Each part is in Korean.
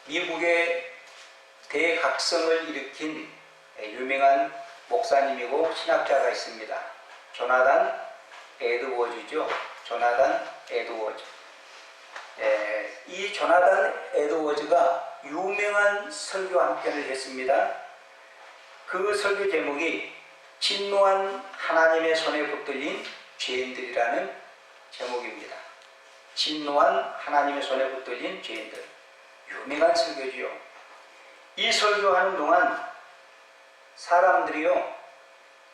미국의 대각성을 일으킨 유명한 목사님이고 신학자가 있습니다. 조나단 에드워즈죠. 조나단 에드워즈. 이 조나단 에드워즈가 유명한 설교 한 편을 했습니다. 그 설교 제목이 진노한 하나님의 손에 붙들린 죄인들이라는 제목입니다. 진노한 하나님의 손에 붙들린 죄인들. 유명한 설교지요. 이 설교하는 동안 사람들이요,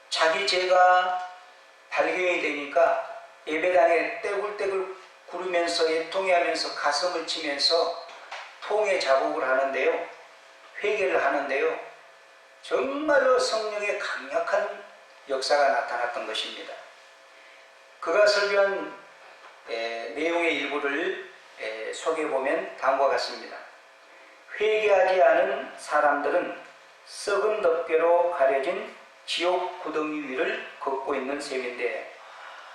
자기 죄가 발견이 되니까 예배당에 떼굴떼굴 구르면서 애통해하면서 가슴을 치면서 통의 자복을 하는데요, 회개를 하는데요, 정말로 성령의 강력한 역사가 나타났던 것입니다. 그가 설교한 내용의 일부를 소개해보면 다음과 같습니다. 회개하지 않은 사람들은 썩은 덮개로 가려진 지옥 구덩이 위를 걷고 있는 셈인데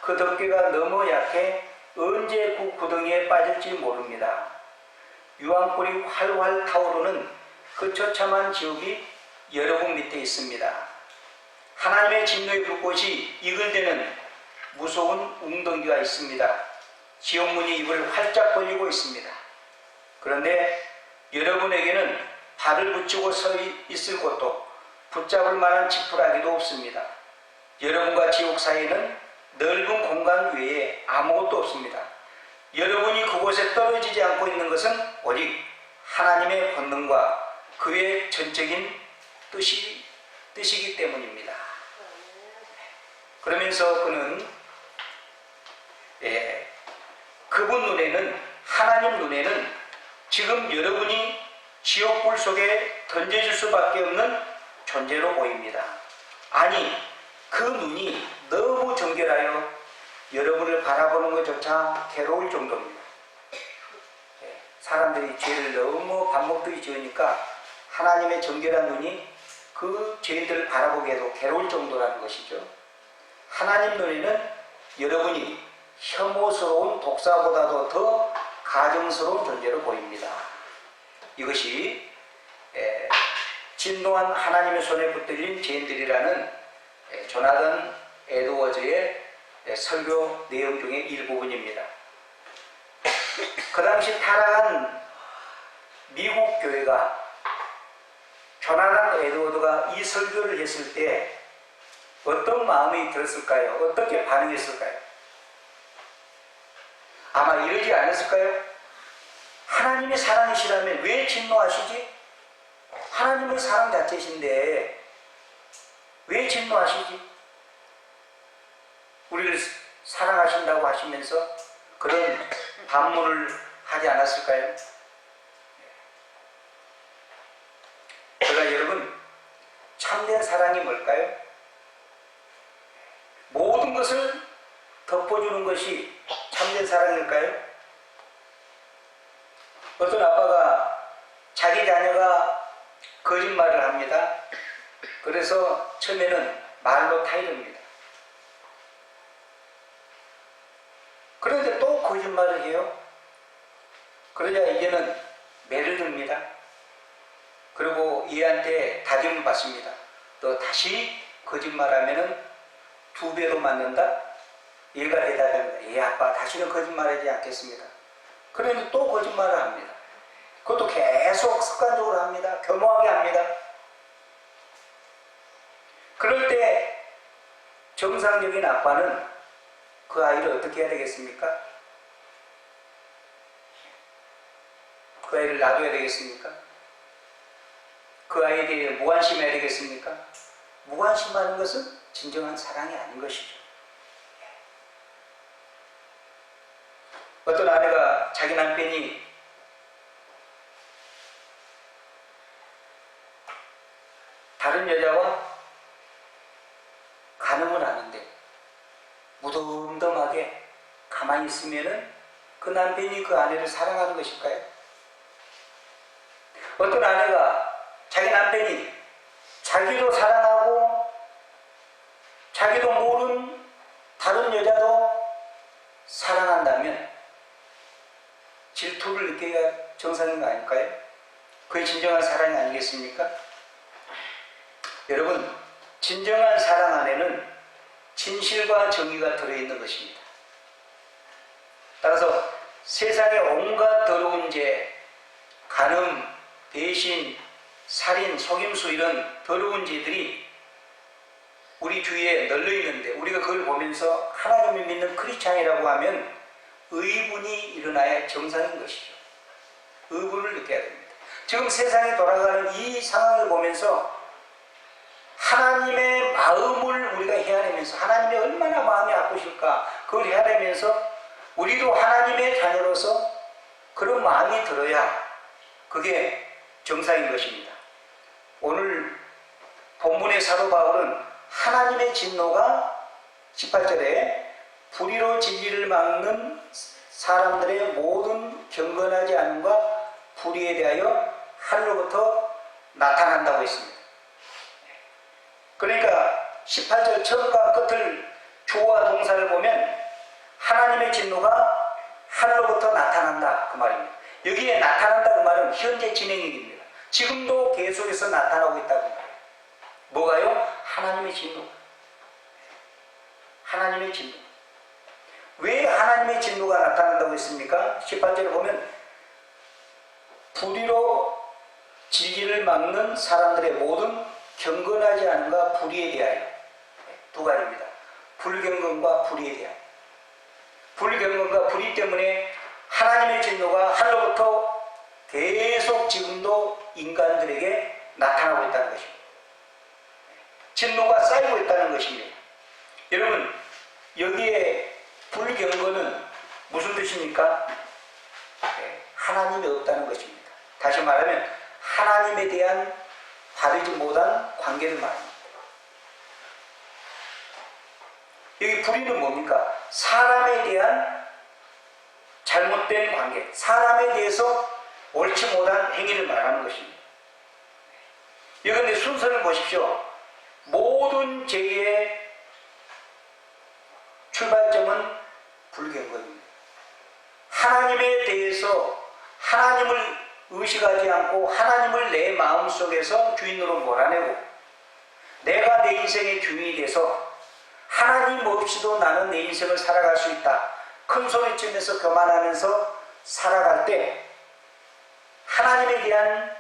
그 덮개가 너무 약해 언제 그 구덩이에 빠질지 모릅니다. 유황불이 활활 타오르는 그 처참한 지옥이 여러분 밑에 있습니다. 하나님의 진노의 불꽃이 이글대는 무서운 웅덩이가 있습니다. 지옥문이 입을 활짝 벌리고 있습니다. 그런데 여러분에게는 발을 붙이고 서 있을 곳도 붙잡을 만한 지푸라기도 없습니다. 여러분과 지옥 사이에는 넓은 공간 외에 아무것도 없습니다. 여러분이 그곳에 떨어지지 않고 있는 것은 오직 하나님의 권능과 그의 전적인 뜻이기 때문입니다. 그러면서 그는 그분 눈에는, 하나님 눈에는 지금 여러분이 지옥불 속에 던져질 수밖에 없는 존재로 보입니다. 아니, 그 눈이 너무 정결하여 여러분을 바라보는 것조차 괴로울 정도입니다. 사람들이 죄를 너무 반복되게 지으니까 하나님의 정결한 눈이 그 죄인들을 바라보기에도 괴로울 정도라는 것이죠. 하나님 눈에는 여러분이 혐오스러운 독사보다도 더 가증스러운 존재로 보입니다. 이것이 진노한 하나님의 손에 붙들린 죄인들이라는 조나단 에드워즈의 설교 내용 중의 일부분입니다. 그 당시 타락한 미국 교회가 조나단 에드워드가 이 설교를 했을 때 어떤 마음이 들었을까요? 어떻게 반응했을까요? 아마 이러지 않았을까요? 하나님의 사랑이시라면 왜 진노하시지? 하나님의 사랑 자체이신데 왜 진노하시지? 우리를 사랑하신다고 하시면서 그런 반문을 하지 않았을까요? 그러나 여러분, 참된 사랑이 뭘까요? 모든 것을 덮어주는 것이 참된 사랑일까요? 어떤 아빠가 자기 자녀가 거짓말을 합니다. 그래서 처음에는 말로 타이릅니다. 그런데 또 거짓말을 해요. 그러자 이제는 매를 듭니다. 그리고 얘한테 다짐을 받습니다. 너 다시 거짓말하면은 2배로 맞는다? 얘가 대답합니다. 예, 아빠, 다시는 거짓말하지 않겠습니다. 그런데 또 거짓말을 합니다. 그것도 계속 습관적으로 합니다. 교묘하게 합니다. 그럴 때 정상적인 아빠는 그 아이를 어떻게 해야 되겠습니까? 그 아이를 놔둬야 되겠습니까? 그 아이에 대해 무관심해야 되겠습니까? 무관심하는 것은 진정한 사랑이 아닌 것이죠. 어떤 아내가 자기 남편이 다른 여자와 간음을 하는데 무덤덤하게 가만히 있으면은 그 남편이 그 아내를 사랑하는 것일까요? 어떤 아내가 자기 남편이 자기도 사랑하고 자기도 모르는 다른 여자도 사랑한다면 질투를 느끼기가 정상인 거 아닐까요? 그게 진정한 사랑이 아니겠습니까? 여러분, 진정한 사랑 안에는 진실과 정의가 들어있는 것입니다. 따라서 세상의 온갖 더러운 죄, 간음, 배신, 살인, 속임수 이런 더러운 죄들이 우리 주위에 널려 있는데 우리가 그걸 보면서 하나님을 믿는 크리스찬이라고 하면 의분이 일어나야 정상인 것이죠. 의분을 느껴야 됩니다. 지금 세상에 돌아가는 이 상황을 보면서 하나님의 마음을 우리가 헤아리면서 하나님이 얼마나 마음이 아프실까 그걸 헤아리면서 우리도 하나님의 자녀로서 그런 마음이 들어야 그게 정상인 것입니다. 오늘 본문의 사도 바울은 하나님의 진노가 18절에 불의로 진리를 막는 사람들의 모든 경건하지 않음과 불의에 대하여 하늘로부터 나타난다고 했습니다. 그러니까 18절 처음과 끝을 주어와 동사를 보면 하나님의 진노가 하늘로부터 나타난다 그 말입니다. 여기에 나타난다 그 말은 현재 진행형입니다. 지금도 계속해서 나타나고 있다고 말해요. 뭐가요? 하나님의 진노. 하나님의 진노. 왜 하나님의 진노가 나타난다고 했습니까? 18절에 보면 불의로 진리를 막는 사람들의 모든 경건하지 않음과 불의에 대하여 두 가지입니다. 불경건과 불의에 대하여. 불경건과 불의 때문에 하나님의 진노가 하늘로부터 계속 지금도 인간들에게 나타나고 있다는 것입니다. 진노가 쌓이고 있다는 것입니다. 여러분, 여기에 불경건은 무슨 뜻입니까? 하나님이 없다는 것입니다. 다시 말하면 하나님에 대한 바르지 못한 관계를 말합니다. 여기 불의는 뭡니까? 사람에 대한 잘못된 관계, 사람에 대해서 옳지 못한 행위를 말하는 것입니다. 이건데 순서를 보십시오. 모든 죄의 출발점은 불경건입니다. 하나님에 대해서 하나님을 의식하지 않고 하나님을 내 마음속에서 주인으로 몰아내고 내가 내 인생의 주인이 돼서 하나님 없이도 나는 내 인생을 살아갈 수 있다. 큰 소리치면서 교만하면서 살아갈 때 하나님에 대한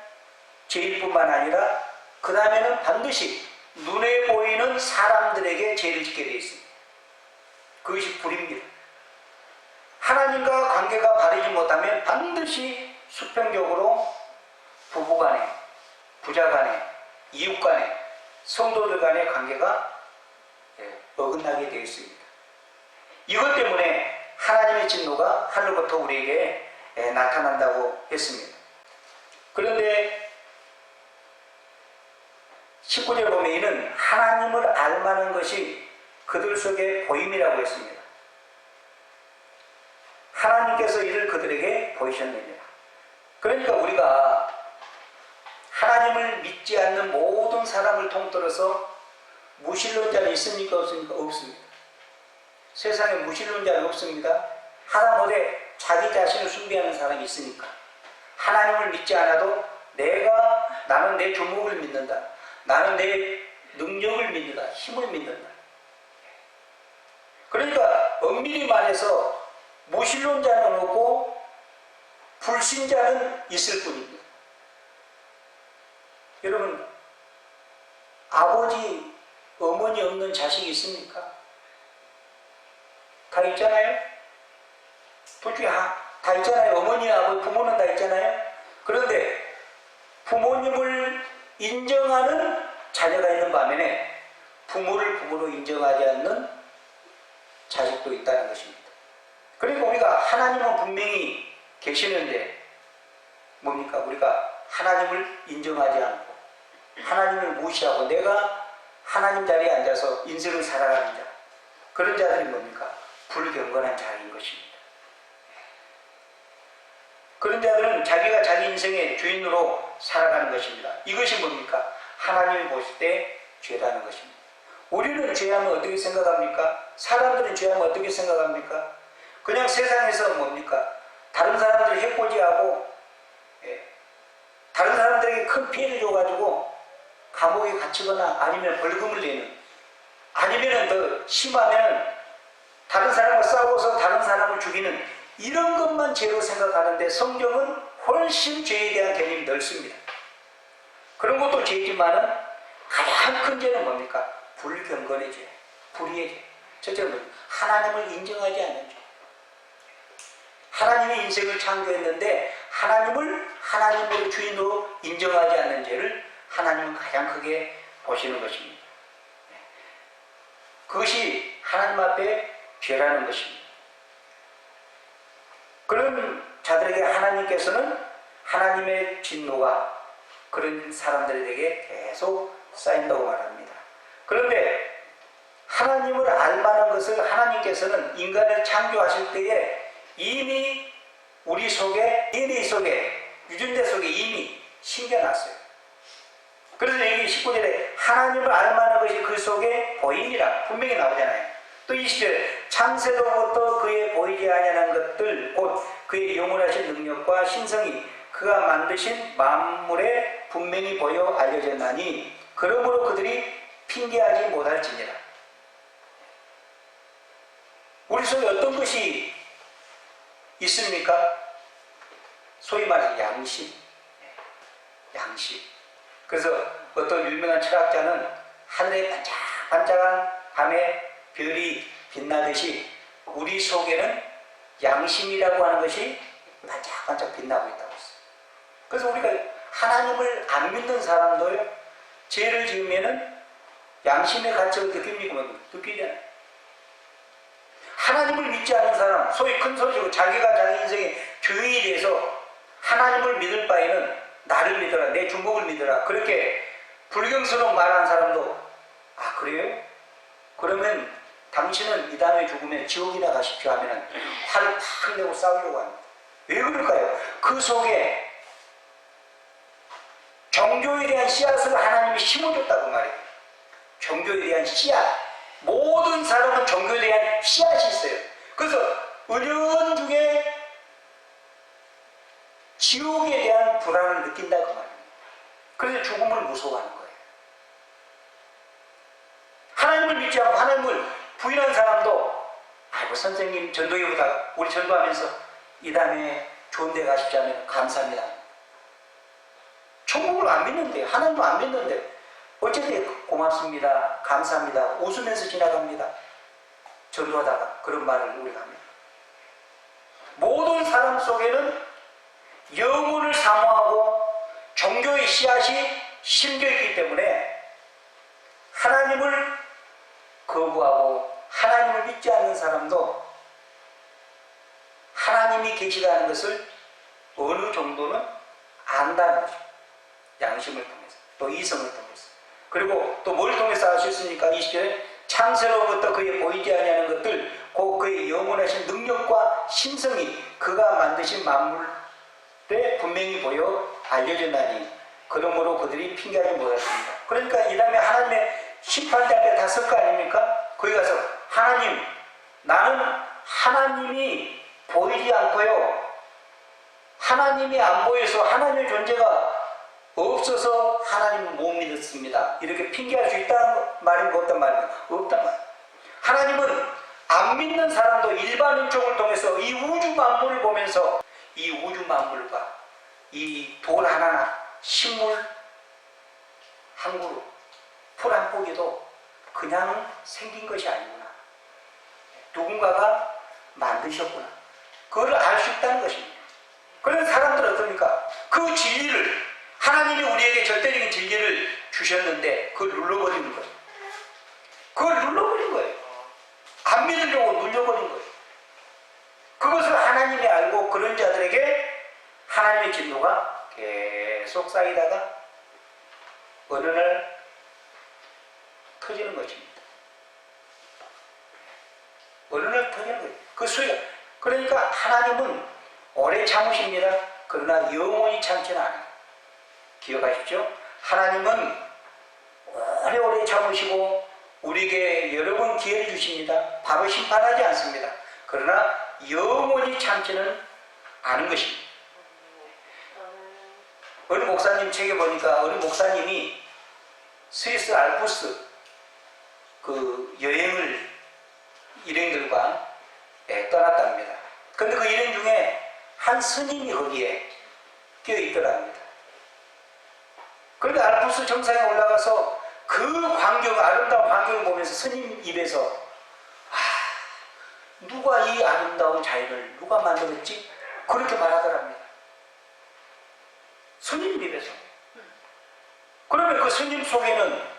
죄일 뿐만 아니라 그 다음에는 반드시 눈에 보이는 사람들에게 죄를 짓게 되어 있습니다. 그것이 불입니다. 하나님과 관계가 바르지 못하면 반드시 수평적으로 부부간에, 부자간에, 이웃간에, 성도들 간의 관계가 어긋나게 되어 있습니다. 이것 때문에 하나님의 진노가 하늘부터 우리에게 나타난다고 했습니다. 그런데 19절에 보면 이는 하나님을 알만한 것이 그들 속에 보임이라고 했습니다. 하나님께서 이를 그들에게 보이셨느니라. 그러니까 우리가 하나님을 믿지 않는 모든 사람을 통틀어서 무신론자는 있습니까? 없습니까? 없습니다. 세상에 무신론자는 없습니다. 하다못해 자기 자신을 숭배하는 사람이 있으니까 하나님을 믿지 않아도 나는 내 주목을 믿는다. 나는 내 능력을 믿는다. 힘을 믿는다. 그러니까 엄밀히 말해서 무신론자는 없고 불신자는 있을 뿐입니다. 여러분, 아버지, 어머니 없는 자식이 있습니까? 다 있잖아요? 둘 중에 다 있잖아요. 어머니, 아버지, 부모는 다 있잖아요. 그런데 부모님을 인정하는 자녀가 있는 반면에 부모를 부모로 인정하지 않는 자식도 있다는 것입니다. 그러니까 우리가 하나님은 분명히 계시는데 뭡니까? 우리가 하나님을 인정하지 않고 하나님을 무시하고 내가 하나님 자리에 앉아서 인생을 살아가는 자, 그런 자들이 뭡니까? 불경건한 자인 것입니다. 그런 자들은 자기가 자기 인생의 주인으로 살아가는 것입니다. 이것이 뭡니까? 하나님이 보실 때 죄라는 것입니다. 우리는 죄하면 어떻게 생각합니까? 사람들은 죄하면 어떻게 생각합니까? 그냥 세상에서 뭡니까? 다른 사람들을 하고 다른 사람들에게 큰 피해를 줘가지고 감옥에 갇히거나 아니면 벌금을 내는, 아니면 더 심하면 다른 사람과 싸워서 다른 사람을 죽이는, 이런 것만 죄로 생각하는데 성경은 훨씬 죄에 대한 개념이 넓습니다. 그런 것도 죄지만은 가장 큰 죄는 뭡니까? 불경건의 죄, 불의의 죄. 첫째는 하나님을 인정하지 않는 죄. 하나님이 인생을 창조했는데 하나님을 하나님의 주인으로 인정하지 않는 죄를 하나님은 가장 크게 보시는 것입니다. 그것이 하나님 앞에 죄라는 것입니다. 그런 자들에게 하나님께서는 하나님의 진노가 그런 사람들에게 계속 쌓인다고 말합니다. 그런데 하나님을 알만한 것을 하나님께서는 인간을 창조하실 때에 이미 우리 속에, DNA 속에, 유전자 속에 이미 심겨놨어요. 그래서 여기 19절에 하나님을 알만한 것이 그 속에 보이니라 분명히 나오잖아요. 또 20절 창세로부터 그의 보이지 아니하는 것들 곧 그의 영원하신 능력과 신성이 그가 만드신 만물에 분명히 보여 알려졌나니 그러므로 그들이 핑계하지 못할지니라. 우리 속에 어떤 것이 있습니까? 소위 말해서 양심. 양심. 그래서 어떤 유명한 철학자는 하늘에 반짝반짝한 밤에 별이 빛나듯이 우리 속에는 양심이라고 하는 것이 반짝반짝 빛나고 있다고 했어요. 그래서 우리가 하나님을 안 믿는 사람도 죄를 지으면은 양심의 가책을 느낍니까? 느끼잖아요. 하나님을 믿지 않는 사람, 소위 큰 소리로 자기가 자기 인생의 주인이 돼서 하나님을 믿을 바에는 나를 믿어라, 내 중복을 믿어라, 그렇게 불경스러운 말하는 사람도 아 그래요? 그러면 당신은 이 다음에 죽으면 지옥이나 가십시오 하면 화를 팍 내고 싸우려고 합니다. 왜 그럴까요? 그 속에 종교에 대한 씨앗을 하나님이 심어줬다고 말이에요. 종교에 대한 씨앗. 모든 사람은 종교에 대한 씨앗이 있어요. 그래서 은연중에 지옥에 대한 불안을 느낀다고 말입니다. 그래서 죽음을 무서워하는 거예요. 하나님을 믿지 않고 하나님을 부인한 사람도 아이고 선생님 전도회보다 우리 전도하면서 이 다음에 좋은 데 가십시 하면 감사합니다. 천국을 안 믿는데, 하나님도 안 믿는데 어쨌든 고맙습니다, 감사합니다, 웃으면서 지나갑니다. 전도하다가 그런 말을 우리가 합니다. 모든 사람 속에는 영혼을 사모하고 종교의 씨앗이 심겨있기 때문에 하나님을 거부하고 하나님을 믿지 않는 사람도 하나님이 계시다는 것을 어느 정도는 안다는 거죠. 양심을 통해서, 또 이성을 통해서. 그리고 또 뭘 통해서 알 수 있습니까? 20절에 창세로부터 그의 보이지 아니하는 것들 곧 그의 영원하신 능력과 신성이 그가 만드신 만물에 분명히 보여 알려졌나니 그러므로 그들이 핑계하지 못했습니다. 그러니까 이 다음에 하나님의 심판대 앞에 다 설 거 아닙니까? 거기 가서 하나님, 나는 하나님이 보이지 않고요, 하나님이 안 보여서 하나님의 존재가 없어서 하나님을 못 믿었습니다, 이렇게 핑계할 수 있다는 말인 거 없단 말이에요? 없단 말이에요. 하나님은 안 믿는 사람도 일반인종을 통해서 이 우주 만물을 보면서 이 우주 만물과 이 돌 하나나 식물 한 그루, 풀 한 포기도 그냥 생긴 것이 아니구나, 누군가가 만드셨구나, 그걸 알 수 있다는 것입니다. 그런 사람들은 어떻습니까? 그 진리를, 하나님이 우리에게 절대적인 진리를 주셨는데 그걸 눌러버리는 거예요. 그걸 눌러버린 거예요. 안 믿으려고 눌려버린 거예요. 그것을 하나님이 알고 그런 자들에게 하나님의 진노가 계속 쌓이다가 어느 날 터지는 것입니다. 어느 날 터지는 거예요. 그 수요. 그러니까 하나님은 오래 참으십니다. 그러나 영원히 참지는 않아요. 기억하십시오. 하나님은 오래오래 참으시고 우리에게 여러 번 기회를 주십니다. 바로 심판하지 않습니다. 그러나 영원히 참지는 않은 것입니다. 어느 목사님 책에 보니까 어느 목사님이 스위스 알프스 그 여행을 일행들과 떠났답니다. 근데 그 일행 중에 한 스님이 거기에 끼어 있더랍니다. 그런데 알프스 정상에 올라가서 그 광경, 아름다운 광경을 보면서 스님 입에서 누가 이 아름다운 자연을 누가 만들었지? 그렇게 말하더랍니다. 스님 입에서. 그러면 그 스님 속에는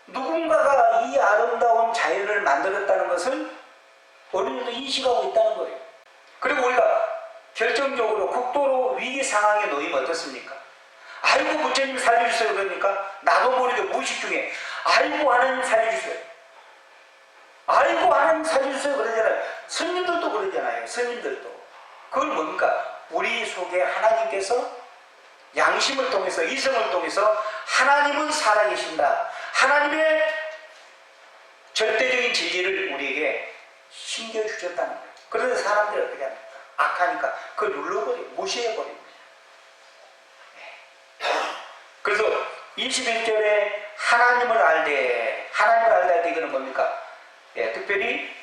누군가가 이 아름다운 자연을 만들었다는 것을 어느 정도 인식하고 있다는 거예요. 그리고 우리가 결정적으로 국도로 위기 상황에 놓이면 어떻습니까? 아이고 부처님 살려주세요 그러니까 나도 모르게 무의식 중에 아이고 하나님 살려주세요. 아이고 하나님 살려주세요 그러잖아요. 스님들도 그러잖아요. 스님들도. 그건 뭡니까? 우리 속에 하나님께서 양심을 통해서 이성을 통해서 하나님은 살아계신다. 하나님의 절대적인 진리를 우리에게 심겨주셨다는 거예요. 그런데 사람들이 어떻게 합니까? 악하니까 그걸 눌러버려요. 무시해버립니다. 그래서 21절에 하나님을 알되, 하나님을 알다 할 때 이거는 뭡니까? 특별히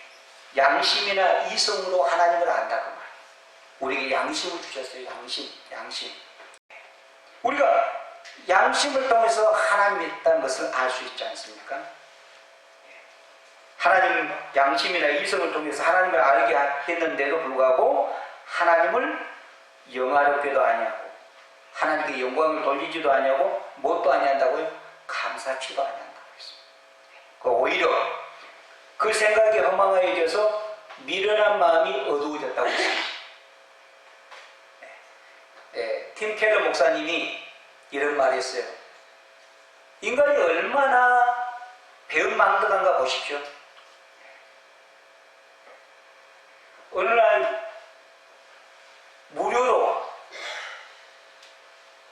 양심이나 이성으로 하나님을 안다 그 말이에요. 우리에게 양심을 주셨어요. 양심. 우리가 양심을 통해서 하나님이 있다는 것을 알 수 있지 않습니까? 하나님 양심이나 이성을 통해서 하나님을 알게 했는데도 불구하고 하나님을 영화롭게도 아니하고 하나님께 영광을 돌리지도 아니하고 뭣도 아니한다고요? 감사치도 아니한다고 했습니다. 오히려 그 생각이 허망해져서 미련한 마음이 어두워졌다고 했습니다. 팀 켈러 목사님이 이런 말을 했어요. 인간이 얼마나 배은망덕한가 보십시오. 어느 날 무료로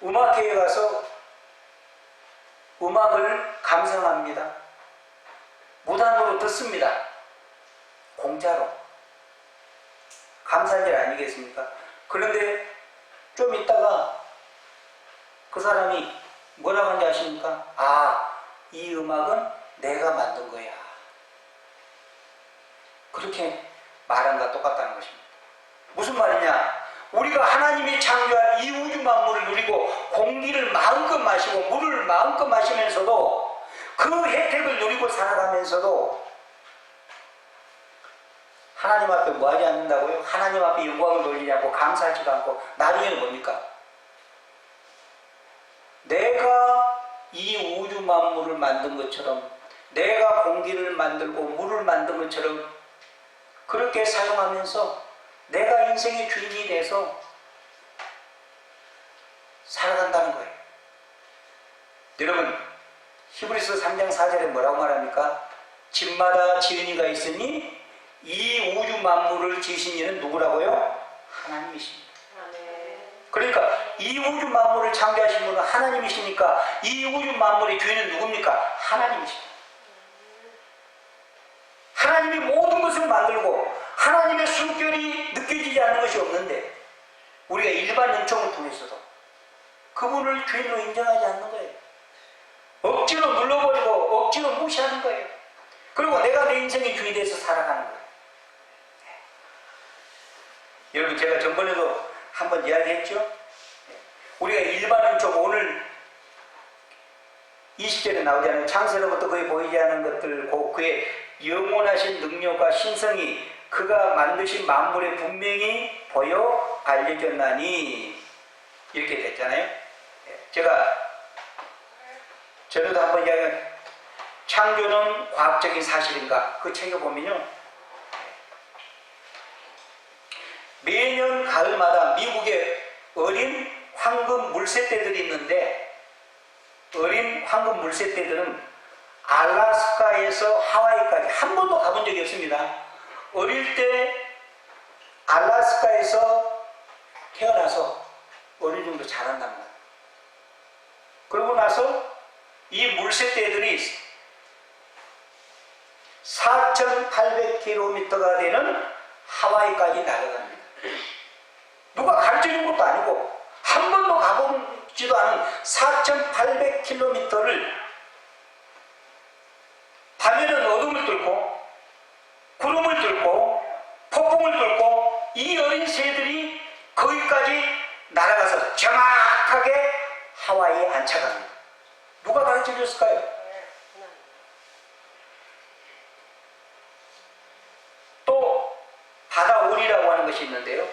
음악회에 가서 음악을 감상합니다. 무단으로 듣습니다. 공짜로. 감사할 일 아니겠습니까? 그런데 좀 있다가 그 사람이 뭐라고 하는지 아십니까? 이 음악은 내가 만든 거야. 그렇게 말한 것과 똑같다는 것입니다. 무슨 말이냐? 우리가 하나님이 창조한 이 우주 만물을 누리고 공기를 마음껏 마시고 물을 마음껏 마시면서도 그 혜택을 누리고 살아가면서도 하나님 앞에 뭐 하지 않는다고요? 하나님 앞에 영광을 돌리지 않고 감사하지도 않고 나중에는 뭡니까? 내가 이 우주 만물을 만든 것처럼 내가 공기를 만들고 물을 만든 것처럼 그렇게 사용하면서 내가 인생의 주인이 돼서 살아간다는 거예요. 여러분 히브리서 3장 4절에 뭐라고 말합니까? 집마다 지은이가 있으니 이 우주 만물을 지으신 이는 누구라고요? 하나님이십니다. 그러니까 이 우주 만물을 창조하신 분은 하나님이시니까 이 우주 만물의 주인은 누굽니까? 하나님이십니다. 하나님이 모든 것을 만들고 하나님의 숨결이 느껴지지 않는 것이 없는데 우리가 일반 은총을 통해서도 그분을 주인으로 인정하지 않는 거예요. 억지로 눌러버리고 억지로 무시하는 거예요. 그리고 내가 내 인생의 주인이 돼서 살아가는 거예요. 여러분 제가 전번에도 한번 이야기했죠? 우리가 일반 은총 오늘 20절에 나오잖아요. 창세로부터 그의 보이지 않은 것들 곧 그의 영원하신 능력과 신성이 그가 만드신 만물에 분명히 보여 알려졌나니 이렇게 됐잖아요. 제가 전에도 한번 이야기한 창조는 과학적인 사실인가 그 책에 보면요 매년 가을마다 미국에 어린 황금 물새떼들이 있는데 어린 황금 물새떼들은 알래스카에서 하와이까지 한 번도 가본 적이 없습니다. 어릴 때 알래스카에서 태어나서 어느 정도 자란단 말이에요. 그러고 나서 이 물새떼들이 4,800km가 되는 하와이까지 날아갑니다. 누가 가르쳐준 것도 아니고 한 번도 가보지도 않은 4,800km를 밤에는 어둠을 뚫고 구름을 뚫고 폭풍을 뚫고 이 어린 새들이 거기까지 날아가서 정확하게 하와이에 안착합니다. 누가 가르쳐 줬을까요? 또 바다오리라고 하는 것이 있는데요.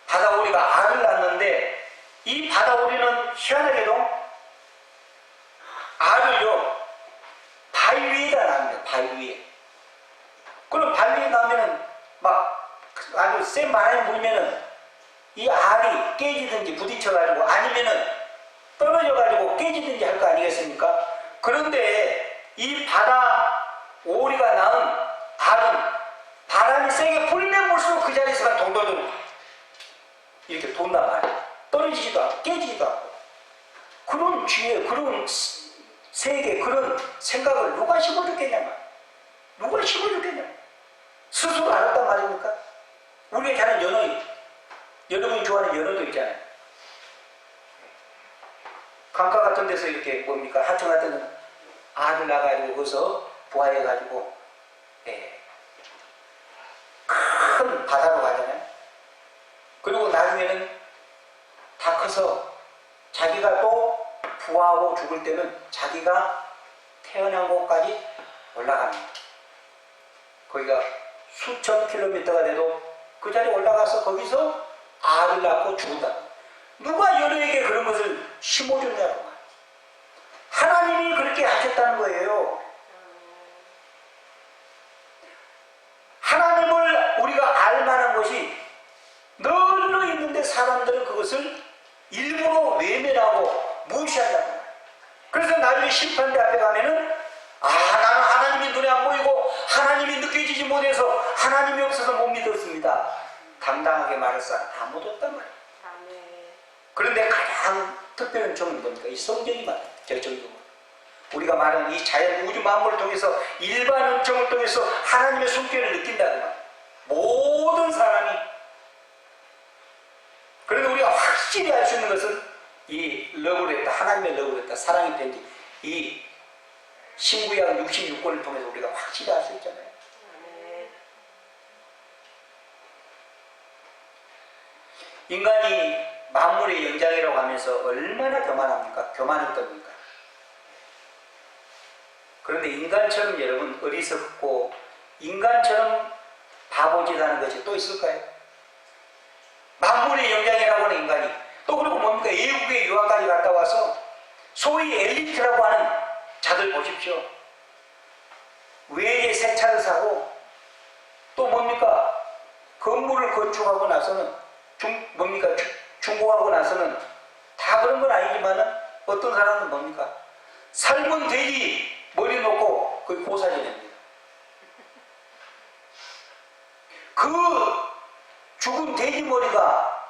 바다오리가 알을 낳는데 이 바다오리는 희한하게도 알을요 바위 위에다 낳습니다. 바위 위에. 그럼 바위 위에 낳으면은 막 아주 센 바람이 불면은 이 알이 깨지든지 부딪혀가지고 아니면은 떨어져가지고 깨지든지 할 거 아니겠습니까? 그런데 이 바다오리가 낳은 알은 바람이 세게 불면 불수록 그 자리에서만 동동동 이렇게 돈단 말이에요. 떨어지지도 않고 깨지지도 않고. 그런 지혜, 그런 세계, 그런 생각을 누가 심어줬겠냐면, 누가 심어줬겠냐면 스스로 알았단 말입니까? 우리가 잘하는 연어, 여러분이 좋아하는 연어도 있잖아요. 강가 같은 데서 이렇게 뭡니까? 하천 같은 데는 알을 낳아가지고 거기서 부화해가지고 큰 바다로 가잖아요. 그리고 나중에는 다 커서 자기가 또 부화하고 죽을 때는 자기가 태어난 곳까지 올라갑니다. 거기가 수천 킬로미터가 돼도 그 자리에 올라가서 거기서 알을 낳고 죽는다. 누가 연어에게 그런 것을 심어줬냐고. 하나님이 그렇게 하셨다는 거예요. 하나님을 우리가 알만한 것이 널려 있는데 사람들은 그것을 일부러 외면하고 무시한다. 그래서 나중에 심판대 앞에 가면은 나는 하나님이 눈에 안 보이고 하나님이 느껴지지 못해서 하나님이 없어서 못 믿었습니다. 당당하게 말할 사람 아무도 없단 말이에요. 그런데 가장 특별한 점은 뭡니까? 이 성경이 말이에요. 우리가 말하는 이 자연 우주 만물을 통해서 일반 은총을 통해서 하나님의 손길을 느낀다는 말. 모든 사람이. 그런데 우리가 확실히 알 수 있는 것은 이 러브레터, 하나님의 러브레터, 사랑의 편지, 이 신구약 66권을 통해서 우리가 확실히 알 수 있잖아요. 인간이 만물의 영장이라고 하면서 얼마나 교만합니까? 교만했답니까? 그런데 인간처럼 여러분 어리석고 인간처럼 바보짓하는 것이 또 있을까요? 만물의 영장이라고 하는 인간이 또 그리고 뭡니까? 외국에 유학까지 갔다 와서 소위 엘리트라고 하는 자들 보십시오. 외에 새 차를 사고 또 뭡니까? 건물을 건축하고 나서는 중공하고 나서는 다 그런 건 아니지만은 어떤 사람은 뭡니까? 삶은 돼지 머리 놓고 거의 고사지 됩니다. 그 죽은 돼지 머리가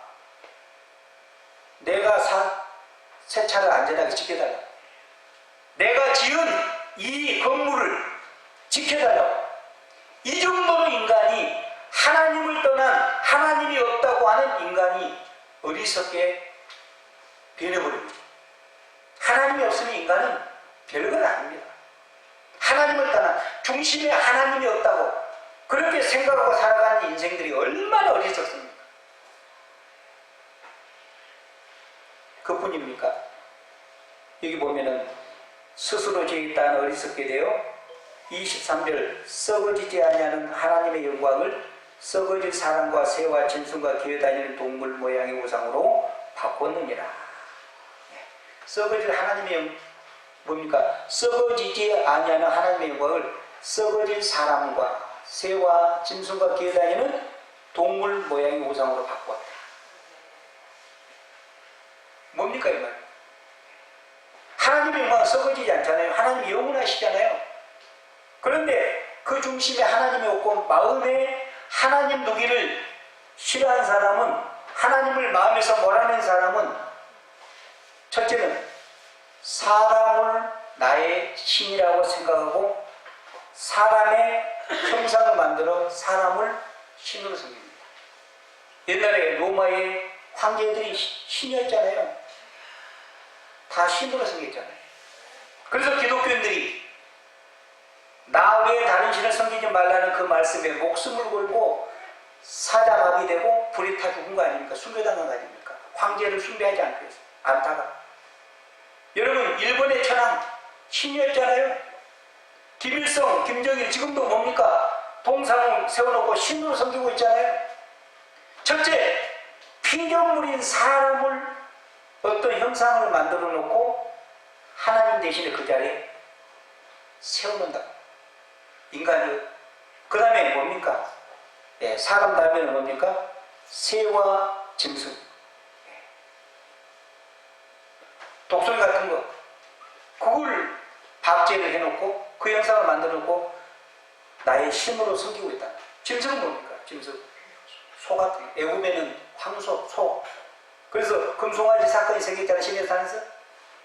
내가 새 차를 안전하게 지켜달라. 내가 지은 이 건물을 지켜달라. 이 정도로 인간이 하나님을 떠난 하나님이 없다고 하는 인간이 어리석게 변해버립니다. 하나님이 없으니 인간은 별건 아닙니다. 하나님을 떠난 중심에 하나님이 없다고 그렇게 생각하고 살아가는 인생들이 얼마나 어리석습니까? 그뿐입니까? 여기 보면은 스스로 죄에 따라 어리석게 되어 23절 썩어지지 아니하는 하나님의 영광을 썩어질 사람과 새와 짐승과 기어다니는 동물 모양의 우상으로 바꿨느니라. 썩어질 하나님의 뭡니까? 썩어지지 아니하는 하나님의 영광을 썩어질 사람과 새와 짐승과 기어다니는 동물 모양의 우상으로 바꿨다. 뭡니까 이 말? 하나님의 영광은 썩어지지 않잖아요. 하나님이 영원하시잖아요. 그런데 그 중심에 하나님이 없고 마음에 하나님 두기를 싫어하는 사람은, 하나님을 마음에서 몰아낸 사람은 첫째는 사람을 나의 신이라고 생각하고 사람의 형상을 만들어 사람을 신으로 섬깁니다. 옛날에 로마의 황제들이 신이었잖아요. 다 신으로 생겼잖아요. 그래서 기독교인들이 나 외에 다른 신을 섬기지 말라는 그 말씀에 목숨을 걸고 사자마비 되고 불이 타 죽은 거 아닙니까? 순교당한 거 아닙니까? 황제를 숭배하지 않다가. 여러분, 일본의 천황 신이었잖아요. 김일성, 김정일 지금도 뭡니까? 동상을 세워놓고 신으로 섬기고 있잖아요. 첫째, 피조물인 사람을 어떤 형상을 만들어 놓고 하나님 대신에 그 자리에 세워놓는다. 인간이. 그 다음에 뭡니까? 예, 사람 다음에는 뭡니까? 새와 짐승. 예. 독수리 같은 거. 그걸 박제를 해놓고 그 형상을 만들어 놓고 나의 신으로 섬기고 있다. 짐승은 뭡니까? 짐승. 소 같은 거. 애굽에는 황소, 소. 그래서 금송아지 사건이 생겼잖아요. 시내산에서.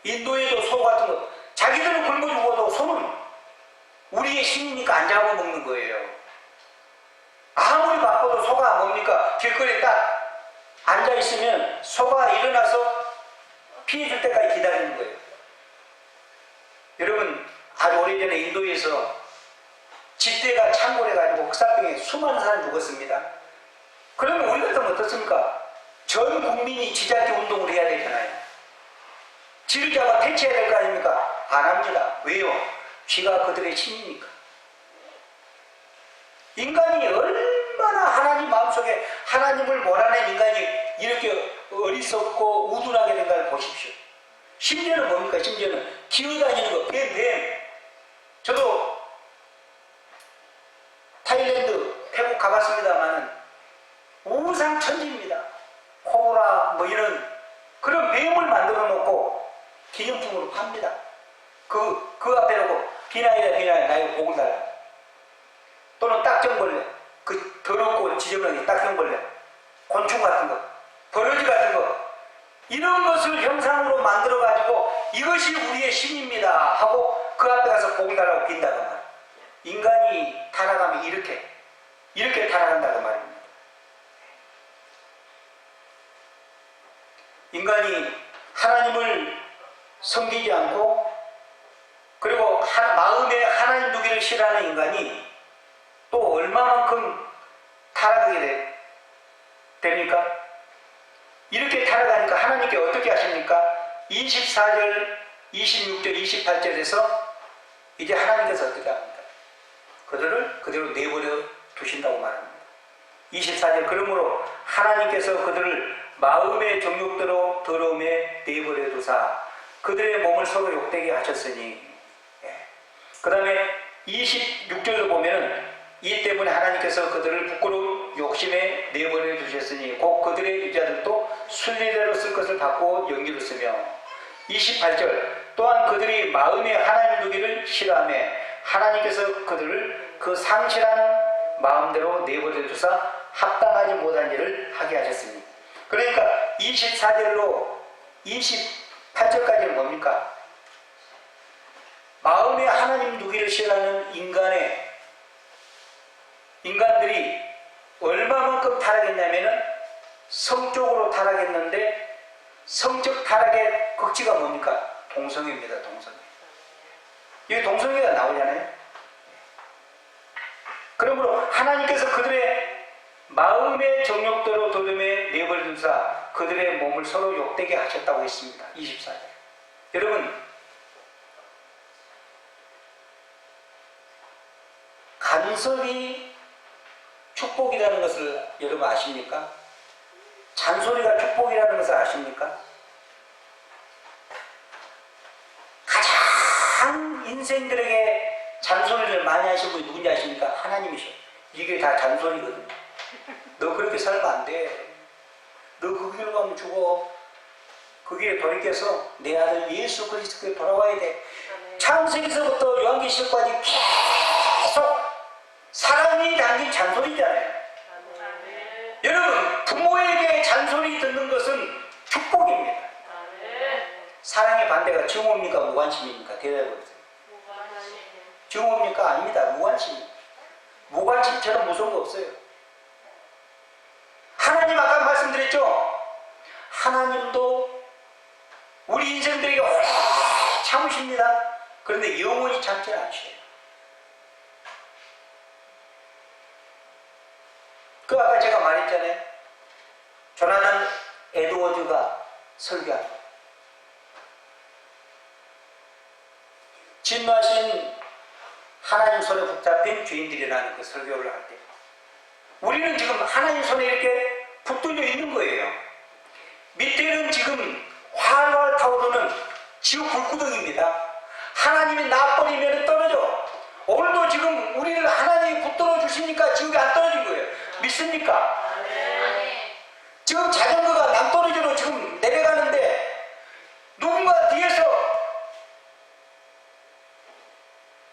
인도에도 소 같은 거. 자기들은 굶어 죽어도 소는 우리의 신이니까 안 잡아먹는 거예요. 아무리 바빠도 소가 뭡니까? 길거리에 딱 앉아있으면 소가 일어나서 피해줄 때까지 기다리는 거예요. 여러분, 아주 오래전에 인도에서 집대가 창궐해가지고 흑사병에 수많은 사람이 죽었습니다. 그러면 우리 같으면 어떻습니까? 전 국민이 쥐잡기 운동을 해야 되잖아요. 쥐를 잡아 퇴치해야 될 거 아닙니까? 안 합니다. 왜요? 쥐가 그들의 신이니까. 인간이 얼마나 하나님 마음속에 하나님을 몰아낸 인간이 이렇게 어리석고 우둔하게 된가를 보십시오. 심지어는 뭡니까? 심지어는 기어다니는 거, 뱀. 저도 타일랜드, 태국 가봤습니다만은 우상천지입니다. 코브라 뭐 이런 그런 뱀을 만들어 놓고 기념품으로 팝니다. 그 앞에 놓고 비나이다 나의 복을 달라. 또는 딱정벌레, 그 더럽고 지저분한 딱정벌레, 곤충 같은 거, 버러지 같은 거, 이런 것을 형상으로 만들어 가지고 이것이 우리의 신입니다 하고 그 앞에 가서 복을 달라고 빈다고 말이에요. 인간이 타락하면 이렇게 타락한다고 말입니다. 인간이 하나님을 섬기지 않고 그리고 마음에 하나님 두기를 싫어하는 인간이 또 얼마만큼 타락하게 됩니까? 이렇게 타락하니까 하나님께 어떻게 하십니까? 24절, 26절, 28절에서 이제 하나님께서 어떻게 합니까? 그들을 그대로 내버려 두신다고 말합니다. 24절, 그러므로 하나님께서 그들을 마음의 정욕대로 더러움에 내버려 두사 그들의 몸을 서로 욕되게 하셨으니. 그 다음에 26절을 보면 이 때문에 하나님께서 그들을 부끄러운 욕심에 내버려 두셨으니 곧 그들의 유자들도 순리대로 쓸 것을 받고 연기로 쓰며. 28절, 또한 그들이 마음에 하나님 두기를 싫어하며 하나님께서 그들을 그 상실한 마음대로 내버려 두사 합당하지 못한 일을 하게 하셨습니다. 그러니까 24절로 28절까지는 뭡니까? 마음에 하나님 두기를 싫어하는 인간들이 얼마만큼 타락했냐면은 성적으로 타락했는데 성적 타락의 극치가 뭡니까? 동성애입니다. 동성애. 여기 동성애가 나오잖아요. 그러므로 하나님께서 그들의 마음의 정욕대로 더러움에 내버려 두사 그들의 몸을 서로 욕되게 하셨다고 했습니다. 24절. 여러분, 간섭이 축복이라는 것을 여러분 아십니까? 잔소리가 축복이라는 것을 아십니까? 가장 인생들에게 잔소리를 많이 하신 분이 누군지 아십니까? 하나님이셔. 이게 다 잔소리거든요. 너 그렇게 살면 안 돼. 너 그 길로 가면 죽어. 그 길에 돌이켜서 내 아들 예수 그리스도께 돌아와야 돼. 창세기서부터 요한계시록까지 계속 사랑이 담긴 잔소리잖아요. 여러분, 부모에게 잔소리 듣는 것은 축복입니다. 사랑의 반대가 증오입니까? 무관심입니까? 대답해보세요. 증오입니까? 아닙니다. 무관심입니다. 무관심처럼 무서운 거 없어요. 하나님 아까 말씀드렸죠? 하나님도 우리 인생들에게 오래 참으십니다. 그런데 영원히 참지 않으셔요. 그 아까 제가 말했잖아요. 조나단 에드워드가 설교한 거. 진노하신 하나님 손에 붙잡힌 죄인들이라는 그 설교를 할 때 우리는 지금 하나님 손에 이렇게 붙들려 있는 거예요. 밑에는 지금 활활 타오르는 지옥 불구덩입니다. 하나님이 놔버리면 떨어져. 오늘도 지금 우리를 하나님이 붙들어 주시니까 지옥에 안 떨어진 거예요. 믿습니까? 지금 자전거가 낭떠러지로 지금 내려가는데 누군가 뒤에서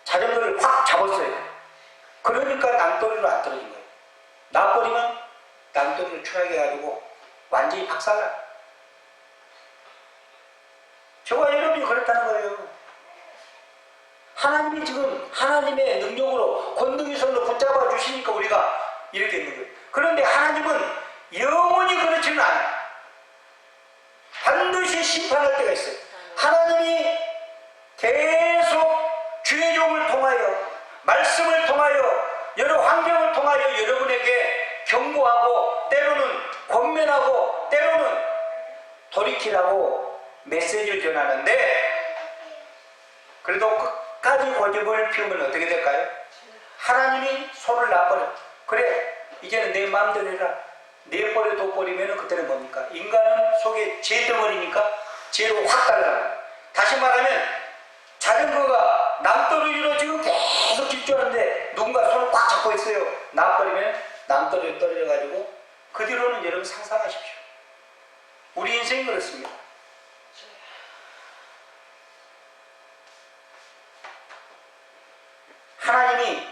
자전거를 확 잡았어요. 그러니까 낭떠러지로 안 떨어진 거예요. 놔버리면 낭떠러지로 추락해가지고 완전히 박살나. 저와 여러분이 그렇다는 거예요. 하나님이 지금 하나님의 능력으로 권능의 손으로 붙잡아 주시니까 우리가 이렇게 있는 거예요. 그런데 하나님은 영원히 그렇지는 않아요. 반드시 심판할 때가 있어요. 하나님이 계속 주의 종을 통하여 말씀을 통하여 여러 환경을 통하여 여러분에게 경고하고 때로는 권면하고 때로는 돌이키라고 메시지를 전하는데 그래도 끝까지 고집을 피우면 어떻게 될까요? 하나님이 손을 놔버려. 그래 이제는 내 마음대로 해라. 내 버려 둬버리면 그때는 뭡니까? 인간은 속에 죄 덩어리니까 죄로 확 달라요. 다시 말하면 자전거가 남떨어지로 지금 계속 집중하는데 누군가 손을 꽉 잡고 있어요. 놔버리면 남떨어지로 떨어져가지고 그 뒤로는 여러분 상상하십시오. 우리 인생이 그렇습니다. 하나님이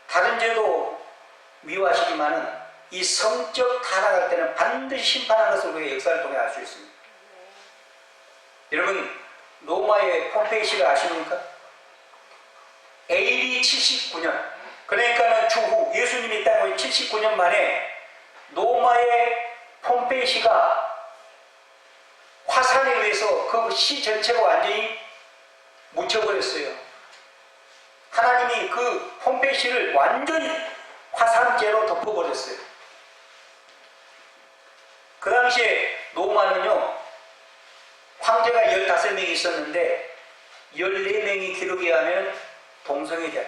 다른 죄도 미워하시지만은 이 성적 타락할 때는 반드시 심판하는 것을 우리가 역사를 통해 알 수 있습니다. 여러분 로마의 폼페이시를 아십니까? AD 79년 그러니까는 추후 예수님이 땅에 79년 만에 로마의 폼페이시가 화산에 의해서 그 시 전체가 완전히 묻혀버렸어요. 하나님이 그 폼페이시를 완전히 화산재로 덮어버렸어요. 그 당시에 로마는요 황제가 15명이 있었는데 14명이 기록에 하면 동성애자.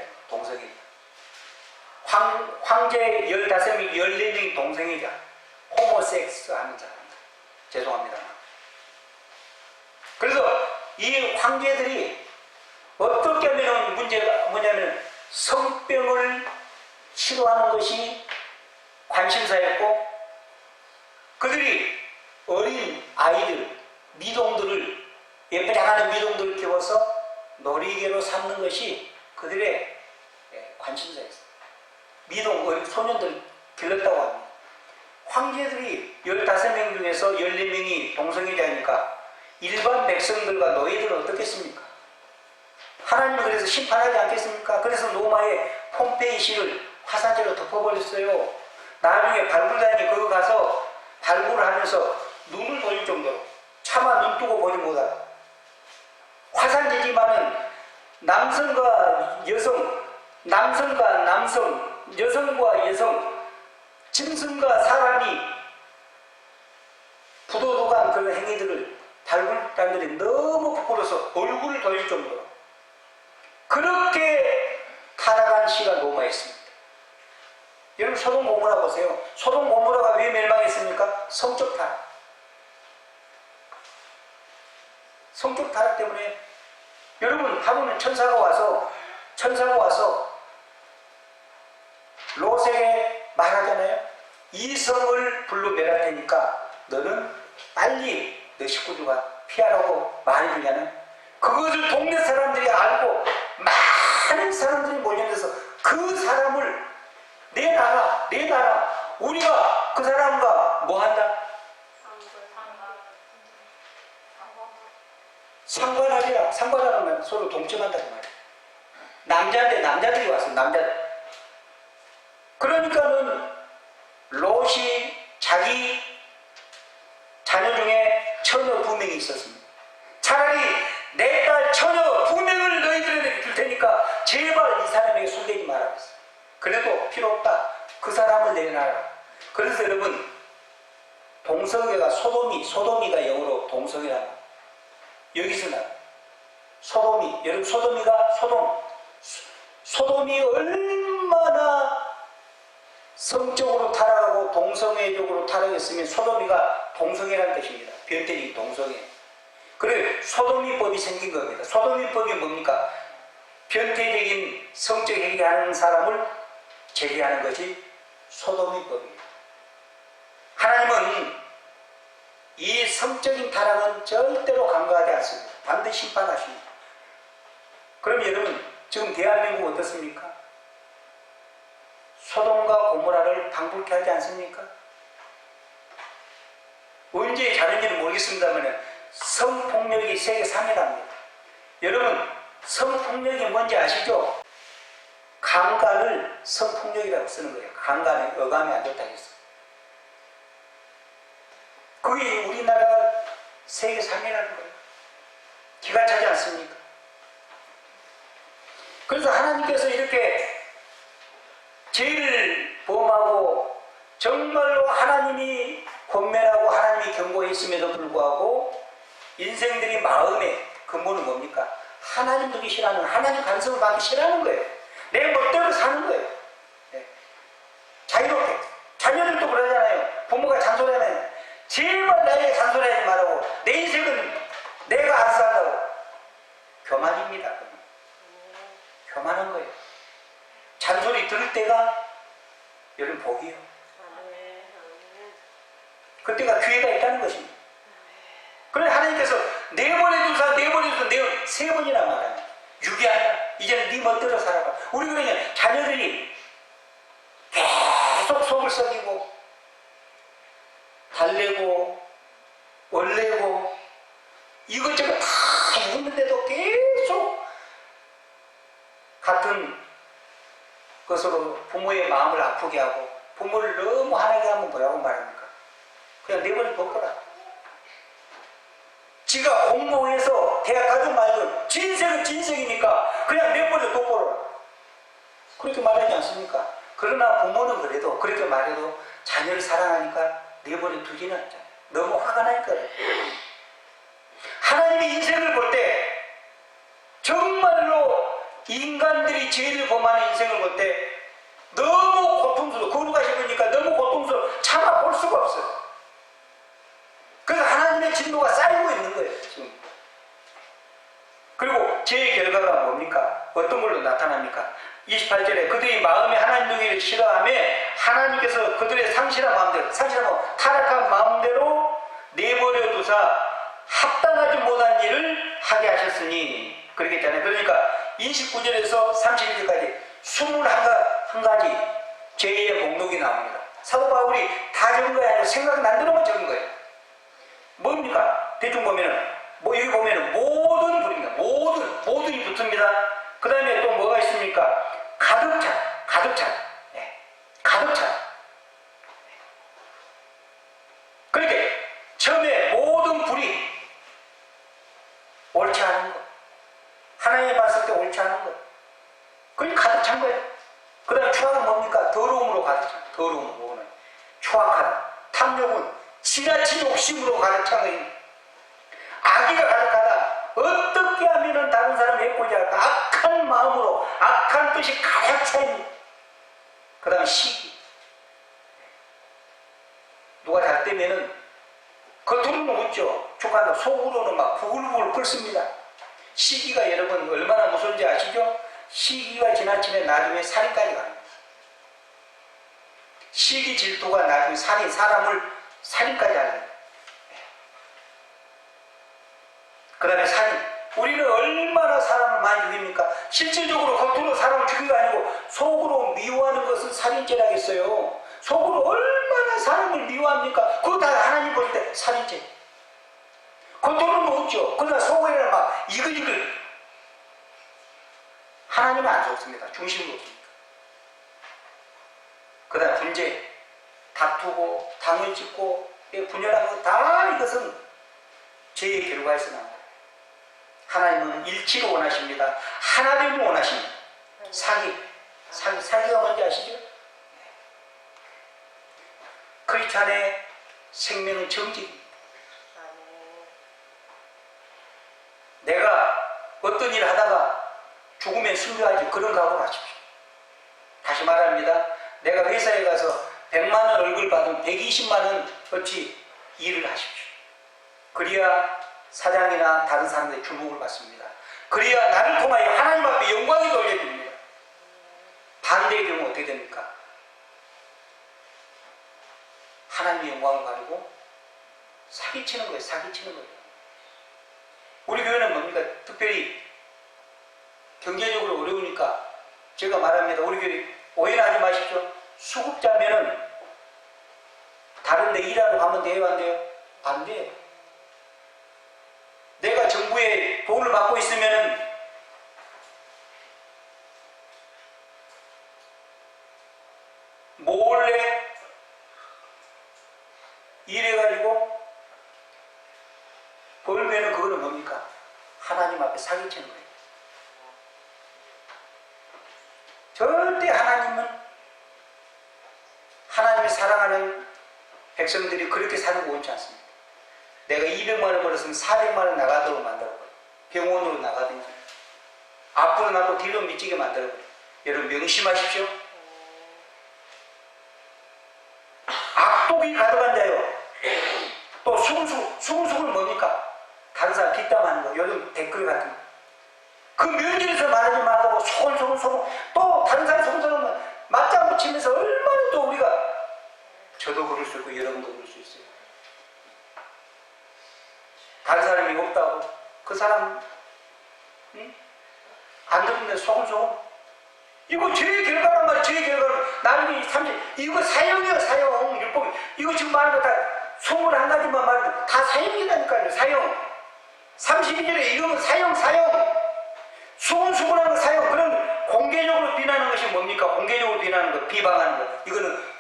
황제 15명이 14명이 동성애자. 호모섹스 하는 사람입니다. 죄송합니다. 그래서 이 황제들이 어떻게 하면 문제가 뭐냐면 성병을 치료하는 것이 관심사였고 그들이 어린 아이들, 미동들을 예쁘게 하는 미동들을 키워서 놀이개로 삼는 것이 그들의 관심사였어요. 미동, 소년들을 길렀다고 합니다. 황제들이 15명 중에서 14명이 동성애자니까 일반 백성들과 노예들은 어떻겠습니까? 하나님은 그래서 심판하지 않겠습니까? 그래서 로마의 폼페이시를 화산재로 덮어버렸어요. 나중에 발굴단이 거기 가서 발굴을 하면서 눈을 돌릴 정도로 차마 눈 뜨고 보지 못하다. 화산재지만은 남성과 여성, 남성과 남성, 여성과 여성, 짐승과 사람이 부도덕한 그런 행위들을 발굴단들이 너무 부끄러워서 얼굴을 돌릴 정도로 그렇게 타락한 시가 로마에 있습니다. 여러분 소돔 고모라 보세요. 소돔 고모라가 왜 멸망했습니까? 성적 타락. 성적 타락 때문에 여러분 하루는 천사가 와서 롯에게 말하잖아요. 이 성을 불러 멸할 테니까 너는 빨리 너 식구들과 피하라고 말해주냐는 그것을 동네 사람들이 알고 많은 사람들이 몰려들어서 그 사람을 내놔라 우리가 그 사람과 뭐 한다? 상관하면 서로 동침한다는 말이야. 남자인데 남자들이 왔어. 남자들. 그러니까는 롯이 자기 자녀 중에 처녀 2명이 있었습니다. 차라리 내 딸 처녀 2명을 너희들에게 줄 테니까 제발 이 사람에게 손대지 말라 그랬어요. 그래도 필요 없다. 그 사람을 내놔라. 그래서 여러분, 동성애가 소돔이가 영어로 동성애라는 거예요. 여기서 나 소돔이, 여러분 소돔이가 소돔이 얼마나 성적으로 타락하고 동성애적으로 타락했으면 소돔이가 동성애라는 뜻입니다. 변태적인 동성애. 그래 소돔이법이 생긴 겁니다. 소돔이법이 뭡니까? 변태적인 성적 행위하는 사람을 제재하는 것이 소돔이법입니다. 하나님은 이 성적인 타락은 절대로 간과하지 않습니다. 반드시 심판하십니다. 그럼 여러분, 지금 대한민국 어떻습니까? 소돔과 고모라를 방불케 하지 않습니까? 언제 자른지는 모르겠습니다만 성폭력이 세계 3위랍니다. 여러분, 성폭력이 뭔지 아시죠? 강간을 성폭력이라고 쓰는 거예요. 강간에 어감이 안 좋다고 했어요. 그게 우리나라 세계 3위라는 거예요. 기가 차지 않습니까? 그래서 하나님께서 이렇게 죄를 범하고 정말로 하나님이 권면하고 하나님이 경고했음에도 불구하고 인생들이 마음의 근본은 뭡니까? 하나님 두기 싫어하는, 하나님 간섭을 받기 싫어하는 거예요. 내 멋대로 사는 거예요. 네. 자유롭게. 자녀들도 그러잖아요. 부모가 잔소리하면 제발 나에게 잔소리하지 말라고. 내 인생은 내가 알아서 한다고. 교만입니다. 교만한 거예요. 잔소리 들을 때가 여러분 복이요. 그때가 기회가 있다는 것입니다. 그래 하나님께서 내버려두사 내버려두사 3번이나 말합니다. 유기하라. 이제는 네 멋대로 살아봐. 우리 그러면 자녀들이 계속 속을 썩이고 달래고 원래고 이것저것 다 했는데도 계속 같은 것으로 부모의 마음을 아프게 하고 부모를 너무 화나게 하면 뭐라고 말합니까? 그냥 내버려 둬라. 지가 공부해서 대학 가든 말든 진생은 진생이니까 그냥 내버려 둬보라. 그렇게 말하지 않습니까? 그러나 부모는 그래도 그렇게 말해도 자녀를 사랑하니까 내버려 두지는 않잖아요. 너무 화가 나니까. 하나님의 인생을 볼 때 정말로 인간들이 죄를 범하는 인생을 볼 때 너무 고통스러워. 거룩하시니까 너무 고통스러워. 참아 볼 수가 없어요. 그래서 하나님의 진노가 쌓이고 있는 거예요. 지금. 그리고 죄의 결과가 뭡니까? 어떤 걸로 나타납니까? 28절에 그들이 마음에 하나님 두기를 싫어하며 하나님께서 그들의 상실한 마음대로, 상실한 마음, 타락한 마음대로 내버려 두사 합당하지 못한 일을 하게 하셨으니 그러겠잖아요. 그러니까 29절에서 31절까지 21가지 죄의 목록이 나옵니다. 사도 바울이 다 적은 거야 아니고 생각난 대로만 적은 거예요. 뭡니까? 대충 보면은 여기 보면은 모든 불입니다. 모든이 붙습니다. 그 다음에 또 뭐가 있습니까? 가득 찬. 네. 가득 찬. 그렇게 처음에 모든 불이 옳지 않은 것. 하나님이 봤을 때 옳지 않은 것. 그게 가득 찬 거예요. 그 다음에 추악은 뭡니까? 더러움으로 가득 찬. 더러움으로. 추악하다. 탐욕은 지나친 욕심으로 가득 찬 거예요. 악의가 가득하다. 어떻게 하면 다른 사람 해코지 할까? 악한 마음으로, 악한 뜻이 가득 찬. 그 다음에 시기. 누가 잘 때면은 겉으로는 웃죠. 축하한다. 속으로는 막 부글부글 끓습니다. 시기가 여러분 얼마나 무서운지 아시죠? 시기가 지나치면 나중에 살인까지 갑니다. 시기 질투가 나중에 사람을 살인까지 합니다. 그 다음에 살인. 우리는 얼마나 사람을 많이 죽입니까? 실질적으로 겉으로 사람을 죽인 거 아니고 속으로 미워하는 것은 살인죄라겠어요. 속으로 얼마나 사람을 미워합니까? 그거 다 하나님 볼 때 살인죄. 겉으로는 없죠. 그러나 속에는 막 이글이글. 하나님은 안 좋습니다. 중심으로 없습니다. 그 다음 분쟁. 다투고 당을 짓고 분열한 거 다 이거 죄의 결과에서 나온 거예요. 하나님은 일치를 원하십니다. 하나됨을 원하십니다. 사기가 뭔지 아시죠? 크리스찬의 생명은 정직입니다. 내가 어떤 일을 하다가 죽으면 순교하지, 그런 각오를 하십시오. 다시 말합니다. 내가 회사에 가서 100만 원 얼굴 받으면 120만 원 어치 일을 하십시오. 그래야 사장이나 다른 사람들의 주목을 받습니다. 그래야 나를 통하여 하나님 앞에 영광이 돌려집니다. 반대의 경우 어떻게 됩니까? 하나님의 영광을 가지고 사기치는 거예요. 사기치는 거예요. 우리 교회는 뭡니까? 특별히 경제적으로 어려우니까 제가 말합니다. 우리 교회 오해하지 마십시오. 수급자면은 다른 데 일하러 가면 돼요? 안 돼요? 안 돼요. 내가 정부의 돈을 받고 있으면은 몰래 일해가지고 벌면은 그거는 뭡니까? 하나님 앞에 사기치는 거예요. 절대 하나님을 사랑하는 백성들이 그렇게 사는 거 원치 않습니다. 내가 200만 원 벌었으면 400만 원 나가도록 만들어버려요. 병원으로 나가든지 앞으로 나도 뒤로 미치게 만들어버려요. 여러분 명심하십시오. 악독이 가득한 자요. 또 수금수금은 뭡니까? 다른 사람 뒷담하는 거. 요즘 댓글 같은 거. 그 면전에서 말하지 말고 소금 또 다른 사람 소금 맞장구 치면서 얼마나 또 우리가, 저도 그럴 수 있고 여러분도 그럴 수 있어요. 다른 사람이 없다고 그 사람 안 듣는데 소금 이거 죄의 결과란 말이야. 죄의 결과는 나중에 30 이거 사형이야. 사형 율법. 이거 지금 말하는 거 다 21가지만 말해도 다 사형이라니까요. 사형. 32절에 이러면 사형. 수군수군하는 거 사형. 그럼 공개적으로 비난하는 것이 뭡니까? 공개적으로 비난하는 거, 비방하는 거. 이거는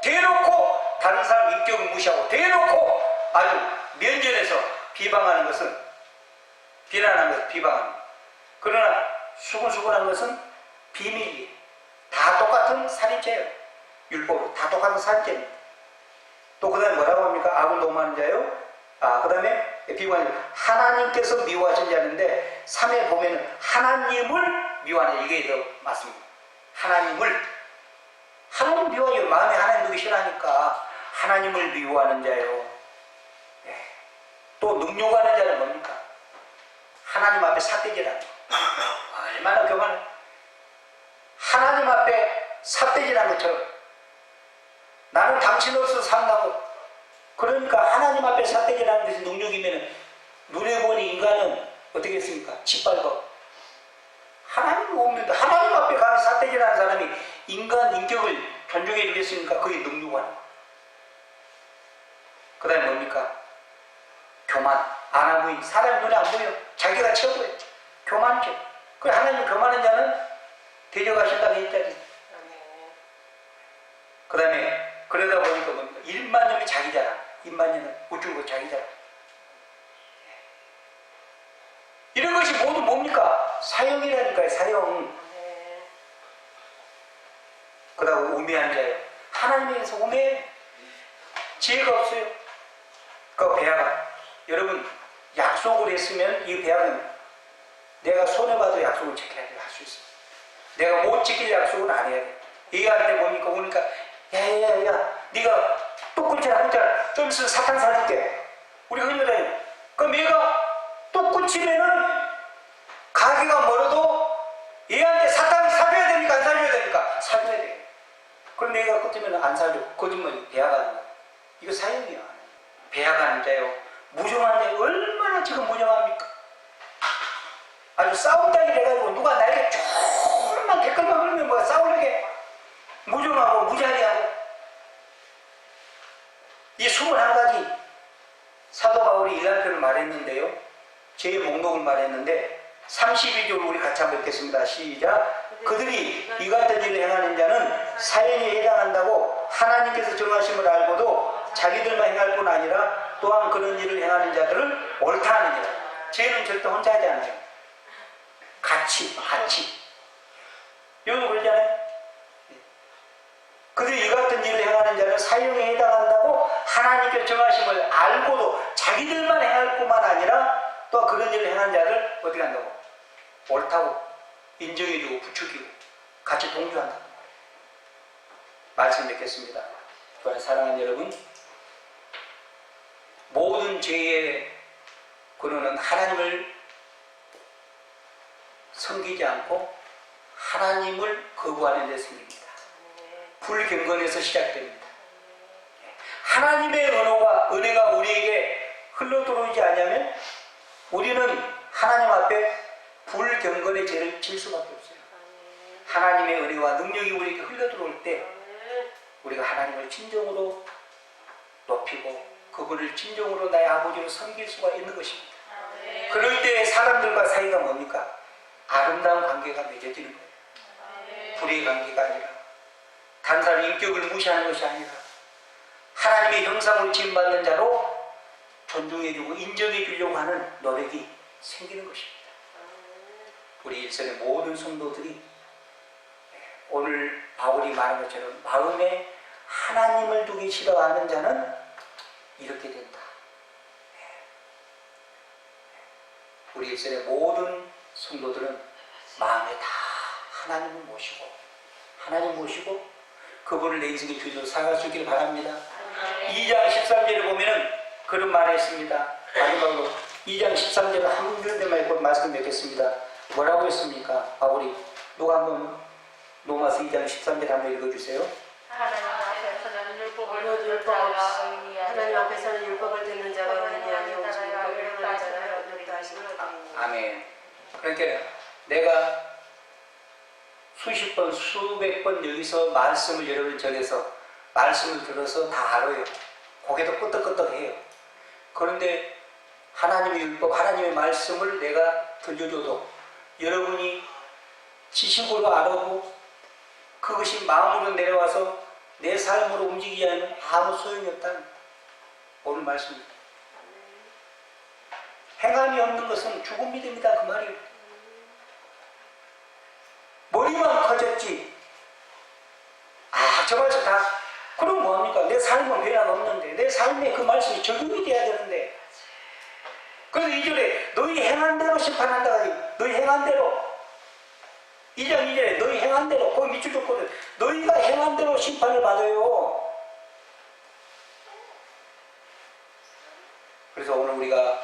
대놓고 다른 사람 인격을 무시하고 대놓고 아주 면전에서 비방하는 것은, 비난하는 것은 비방하는 것. 그러나 수군수군한 것은 비밀이에요. 다 똑같은 살인죄예요. 율법으로 다 똑같은 살인죄입니다. 또 그 다음에 뭐라고 합니까? 악을 도모하는 자요. 그 다음에 비관이 하나님께서 미워하신 자인데 3에 보면은 하나님을 미워하는, 이게 더 맞습니다. 하나님 미워하죠. 마음에 하나님 두기 싫어하니까 하나님을 미워하는 자요. 또 능욕하는 자는 뭡니까? 하나님 앞에 삿대질하는 거. 얼마나 교만해. 하나님 앞에 삿대질하는 것처럼 나는 당신 없어서 산다고. 그러니까 하나님 앞에 삿대질하는 것이 능력이면 눈에 보니 인간은 어떻게 했습니까? 짓밟아. 하나님 없는데 하나님 앞에 가서 삿대질하는 사람이 인간 인격을 존중해 주겠습니까? 그게 능력하는 거예요. 그 다음에 뭡니까? 교만, 안하무인. 사람이 눈에 안 보여. 자기가 최고예요. 교만죄. 그 하나님 교만한 자는 데려가신다고 했잖아요. 그 다음에 그러다 보니까 뭡니까? 일만 년이 자기 자랑. 입만 년은 우쭐고 자기 자랑. 이런 것이 모두 뭡니까? 사형이라니까요. 사형. 그 다음 우매한 자예요. 하나님에게서 우매해요. 지혜가 없어요. 그 배아가, 여러분 약속을 했으면 이 배아는 내가 손해봐도 약속을 지켜야 돼. 할 수 있어. 내가 못 지킬 약속은 안 해야 돼. 얘기할 때 뭡니까? 오니까 야야야 네가 뚝끊치라 했잖아. 좀 있으면 사탕 사줄게. 우리가 흔히요. 그럼 얘가 뚝끊치면은 가기가 멀어도 얘한테 사탕 사줘야 됩니까? 안 사줘야 됩니까? 사줘야 돼. 그럼 내가 끝이면 안 사줘. 거짓말이 배아가는 거야. 이거 사형이야. 배아가는 자요. 무정한 자 얼마나 지금 무정합니까? 아주 싸움장이 돼가지고 누가 나에게 조금만 댓글만 걸면 뭐가 싸우려게 무정하고 무자리하고. 이 21가지 사도 바울이 1편을 말했는데요. 제 목록을 말했는데 32절 우리 같이 한번 읽겠습니다. 시작. 그들이 이 같은 일을 행하는 자는 사형에 해당한다고 하나님께서 정하심을 알고도 자기들만 행할 뿐 아니라 또한 그런 일을 행하는 자들을 옳다 하느니라. 죄는 절대 혼자 하지 않아요. 같이. 여기도 그러잖아요. 그들이 이 같은 일을 행하는 자는 사형에 해당한다고 하나님께서 정하심을 알고도 자기들만 행할 뿐만 아니라 또 그런 일을 행하는 자를 어떻게 한다고? 옳다고 인정해주고 부추기고 같이 동조한다고 말씀 뵙겠습니다. 사랑하는 여러분, 모든 죄의 근원은 하나님을 섬기지 않고 하나님을 거부하는 데 생깁니다. 불경건에서 시작됩니다. 하나님의 은혜가 우리에게 흘러들어오지 않으면 우리는 하나님 앞에 불경건의 죄를 질 수밖에 없어요. 하나님의 은혜와 능력이 우리에게 흘러들어올 때 우리가 하나님을 진정으로 높이고 그분을 진정으로 나의 아버지로 섬길 수가 있는 것입니다. 그럴 때 사람들과 사이가 뭡니까? 아름다운 관계가 맺어지는 거예요. 불의 관계가 아니라 다른 사람 인격을 무시하는 것이 아니라 하나님의 형상으로 지음받는 자로 존중해주고 인정해주려고 하는 노력이 생기는 것입니다. 우리 일선의 모든 성도들이 오늘 바울이 말한 것처럼 마음에 하나님을 두기 싫어하는 자는 이렇게 된다. 우리 일선의 모든 성도들은 마음에 다 하나님을 모시고 그분을 내 인생의 주인으로 살아갈 수 있기를 바랍니다. 2장 13절을 보면은 그런 말이 있습니다. 마지막으로 2장 13절을 한 군데만 읽고 말씀 뵙겠습니다. 뭐라고 했습니까? 바울이 누가 한번 로마서 2장 13절 한번 읽어주세요. 하나님 앞에서는 율법을 듣는 자가 의인이 아니요 오직 율법을 행하는 자가 의롭다 하심을 아멘. 그러니까 내가 수십 번, 수백 번 여기서 말씀을 여러분 전해서 말씀을 들어서 다 알아요. 고개도 끄덕끄덕해요. 그런데 하나님의 율법, 하나님의 말씀을 내가 들려줘도 여러분이 지식으로 알아도 그것이 마음으로 내려와서 내 삶으로 움직이지 않으면 아무 소용이 없다는 오늘 말씀입니다. 행함이 없는 것은 죽은 믿음이다 그 말이에요. 머리만 커졌지. 저 말씀 다 그럼 뭐합니까? 내 삶은 변화가 없는데 내 삶에 그 말씀이 적용이 돼야 되는데 그래서 2절에 너희 행한 대로 심판한다. 너희 행한 대로 2장 2절에 너희 행한 대로 거기 밑줄 줬거든. 너희가 행한 대로 심판을 받아요. 그래서 오늘 우리가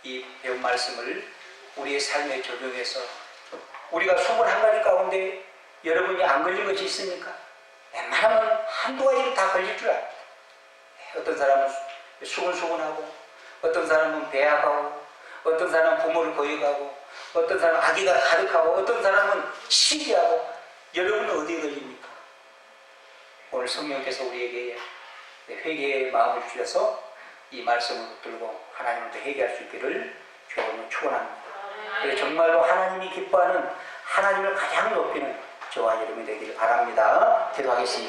이 배운 말씀을 우리의 삶에 적용해서 우리가 21가지 가운데 여러분이 안 걸린 것이 있습니까? 웬만하면 한두 가지는 다 걸릴 줄 압니다. 어떤 사람은 수근수근하고 어떤 사람은 배아가고 어떤 사람은 부모를 거역하고 어떤 사람은 아기가 가득하고 어떤 사람은 시기하고 여러분은 어디에 걸립니까? 오늘 성령께서 우리에게 회개의 마음을 주셔서 이 말씀을 붙들고 하나님을 회개할 수 있기를 축원합니다. 그래서 정말로 하나님이 기뻐하는 하나님을 가장 높이는 저와 여러분이 되기를 바랍니다. 기도하겠습니다.